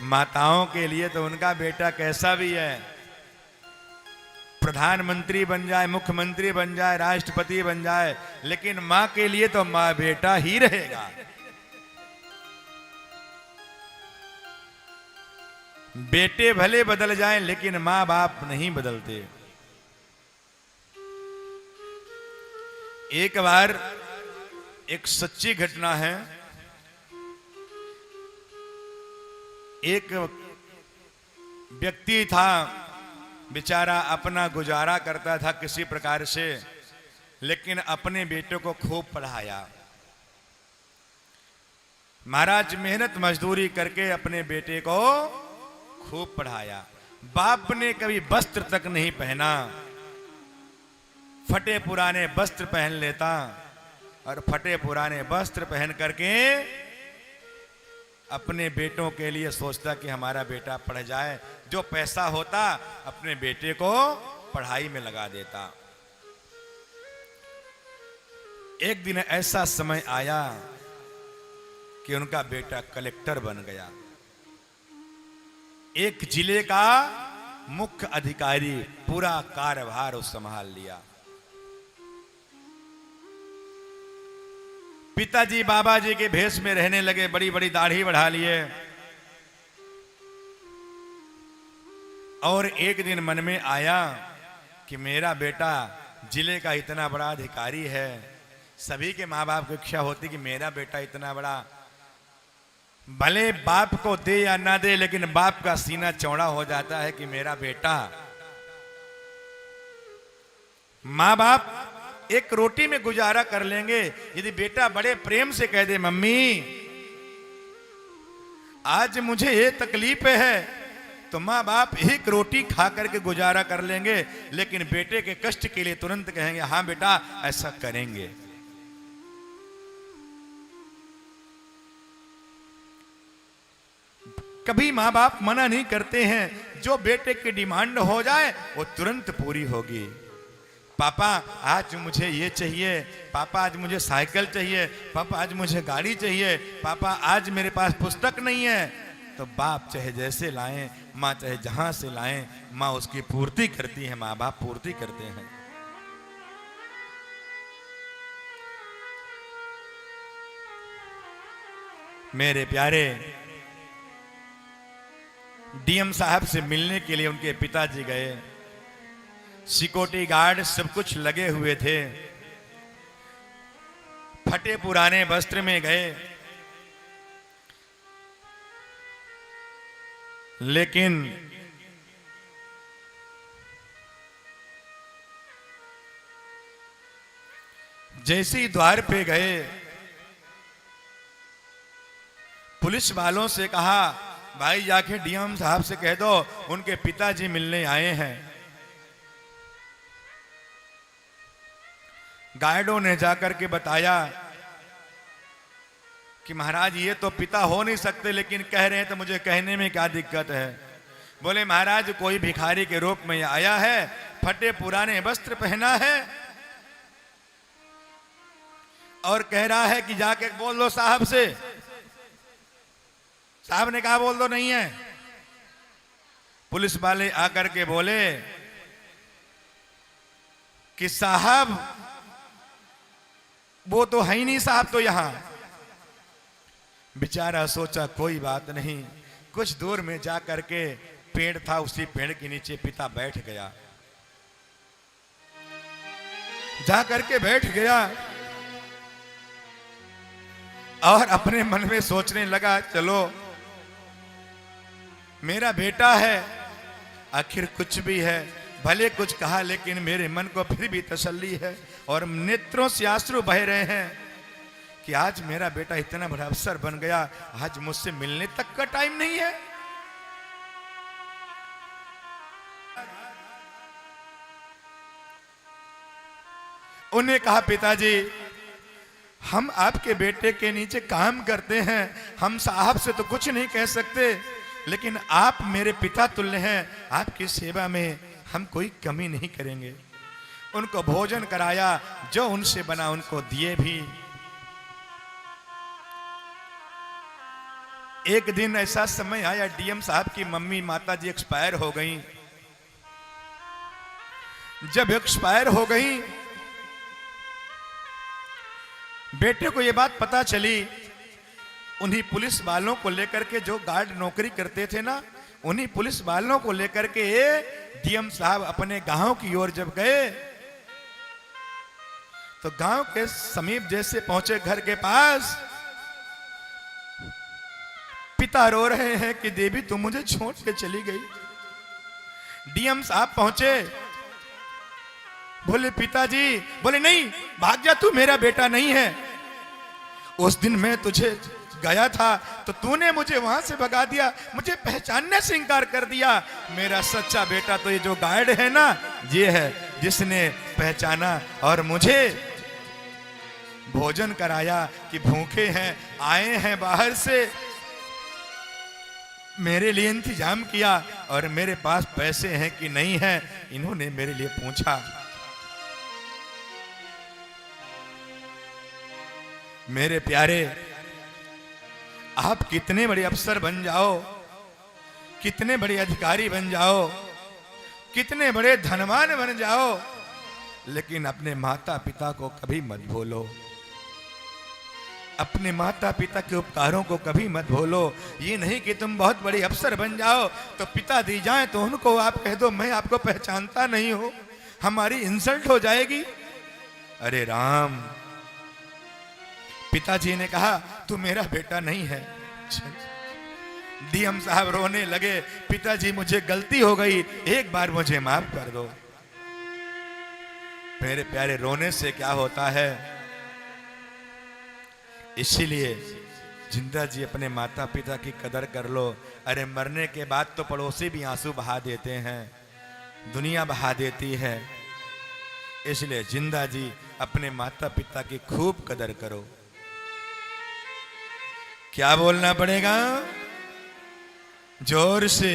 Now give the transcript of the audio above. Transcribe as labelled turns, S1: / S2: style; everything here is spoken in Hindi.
S1: माताओं के लिए तो उनका बेटा कैसा भी है, प्रधानमंत्री बन जाए, मुख्यमंत्री बन जाए, राष्ट्रपति बन जाए, लेकिन मां के लिए तो मां बेटा ही रहेगा। बेटे भले बदल जाएं, लेकिन मां बाप नहीं बदलते। एक बार एक सच्ची घटना है। एक व्यक्ति था, बेचारा अपना गुजारा करता था किसी प्रकार से, लेकिन अपने बेटे को खूब पढ़ाया। महाराज मेहनत मजदूरी करके अपने बेटे को खूब पढ़ाया। बाप ने कभी वस्त्र तक नहीं पहना, फटे पुराने वस्त्र पहन लेता और फटे पुराने वस्त्र पहन करके अपने बेटों के लिए सोचता कि हमारा बेटा पढ़ जाए। जो पैसा होता अपने बेटे को पढ़ाई में लगा देता। एक दिन ऐसा समय आया कि उनका बेटा कलेक्टर बन गया, एक जिले का मुख्य अधिकारी, पूरा कार्यभार उस संभाल लिया। पिताजी बाबा जी के भेष में रहने लगे, बड़ी बड़ी दाढ़ी बढ़ा लिए। और एक दिन मन में आया कि मेरा बेटा जिले का इतना बड़ा अधिकारी है। सभी के माँ बाप की इच्छा होती कि मेरा बेटा इतना बड़ा, भले बाप को दे या ना दे, लेकिन बाप का सीना चौड़ा हो जाता है कि मेरा बेटा। माँ बाप एक रोटी में गुजारा कर लेंगे, यदि बेटा बड़े प्रेम से कह दे मम्मी आज मुझे ये तकलीफ है, तो माँ बाप एक रोटी खा करके गुजारा कर लेंगे, लेकिन बेटे के कष्ट के लिए तुरंत कहेंगे हाँ बेटा ऐसा करेंगे। कभी माँ बाप मना नहीं करते हैं, जो बेटे की डिमांड हो जाए वो तुरंत पूरी होगी। पापा आज मुझे ये चाहिए, पापा आज मुझे साइकिल चाहिए, पापा आज मुझे गाड़ी चाहिए, पापा आज मेरे पास पुस्तक नहीं है, तो बाप चाहे जैसे लाएं, माँ चाहे जहां से लाएं, माँ उसकी पूर्ति करती है, माँ बाप पूर्ति करते हैं। मेरे प्यारे, डीएम साहब से मिलने के लिए उनके पिताजी गए। सिक्योरिटी गार्ड सब कुछ लगे हुए थे। फटे पुराने वस्त्र में गए, लेकिन जैसे ही द्वार पे गए, पुलिस वालों से कहा भाई जाके डीएम साहब से कह दो उनके पिताजी मिलने आए हैं। गार्डों ने जाकर के बताया कि महाराज ये तो पिता हो नहीं सकते, लेकिन कह रहे हैं तो मुझे कहने में क्या दिक्कत है। बोले महाराज कोई भिखारी के रूप में आया है, फटे पुराने वस्त्र पहना है और कह रहा है कि जाके बोल दो साहब से। साहब ने कहा बोल दो नहीं है। पुलिस वाले आकर के बोले कि साहब वो तो है ही नहीं साहब तो यहां। बेचारा सोचा कोई बात नहीं, कुछ दूर में जा करके पेड़ था, उसी पेड़ के नीचे पिता बैठ गया। जा करके बैठ गया और अपने मन में सोचने लगा चलो मेरा बेटा है, आखिर कुछ भी है, भले कुछ कहा लेकिन मेरे मन को फिर भी तसल्ली है और नेत्रों से आंसू बह रहे हैं कि आज मेरा बेटा इतना बड़ा अफसर बन गया, आज मुझसे मिलने तक का टाइम नहीं है। उन्हें कहा पिताजी हम आपके बेटे के नीचे काम करते हैं, हम साहब से तो कुछ नहीं कह सकते, लेकिन आप मेरे पिता तुल्य हैं, आपकी सेवा में हम कोई कमी नहीं करेंगे। उनको भोजन कराया, जो उनसे बना उनको दिए भी। एक दिन ऐसा समय आया, डीएम साहब की मम्मी माता जी एक्सपायर हो गई। जब एक्सपायर हो गई, बेटे को यह बात पता चली। उन्हीं पुलिस वालों को लेकर के, जो गार्ड नौकरी करते थे ना, उन्हीं पुलिस वालों को लेकर के डीएम साहब अपने गांव की ओर जब गए, तो गांव के समीप जैसे पहुंचे घर के पास, पिता रो रहे हैं कि देवी तू मुझे छोड़ के चली गई। डीएम साहब पहुंचे, बोले पिताजी, बोले नहीं भाग जा, तू मेरा बेटा नहीं है। उस दिन मैं तुझे गया था तो तूने मुझे वहां से भगा दिया, मुझे पहचानने से इंकार कर दिया। मेरा सच्चा बेटा तो ये जो गार्ड है ना, ये है जिसने पहचाना और मुझे भोजन कराया कि भूखे हैं, आए हैं बाहर से, मेरे लिए इंतजाम किया, और मेरे पास पैसे हैं कि नहीं है इन्होंने मेरे लिए पूछा। मेरे प्यारे, आप कितने बड़े अफसर बन जाओ, कितने बड़े अधिकारी बन जाओ, कितने बड़े धनवान बन जाओ, लेकिन अपने माता पिता को कभी मत भूलो। अपने माता पिता के उपकारों को कभी मत भूलो। ये नहीं कि तुम बहुत बड़े अफसर बन जाओ तो पिता दी जाए तो उनको आप कह दो मैं आपको पहचानता नहीं हूं, हमारी इंसल्ट हो जाएगी। अरे राम, पिताजी ने कहा तू मेरा बेटा नहीं है। डीएम साहब रोने लगे, पिताजी मुझे गलती हो गई, एक बार मुझे माफ कर दो। मेरे प्यारे, रोने से क्या होता है? इसीलिए जिंदा जी अपने माता पिता की कदर कर लो। अरे मरने के बाद तो पड़ोसी भी आंसू बहा देते हैं, दुनिया बहा देती है। इसलिए जिंदा जी अपने माता पिता की खूब कदर करो। क्या बोलना पड़ेगा? जोर से।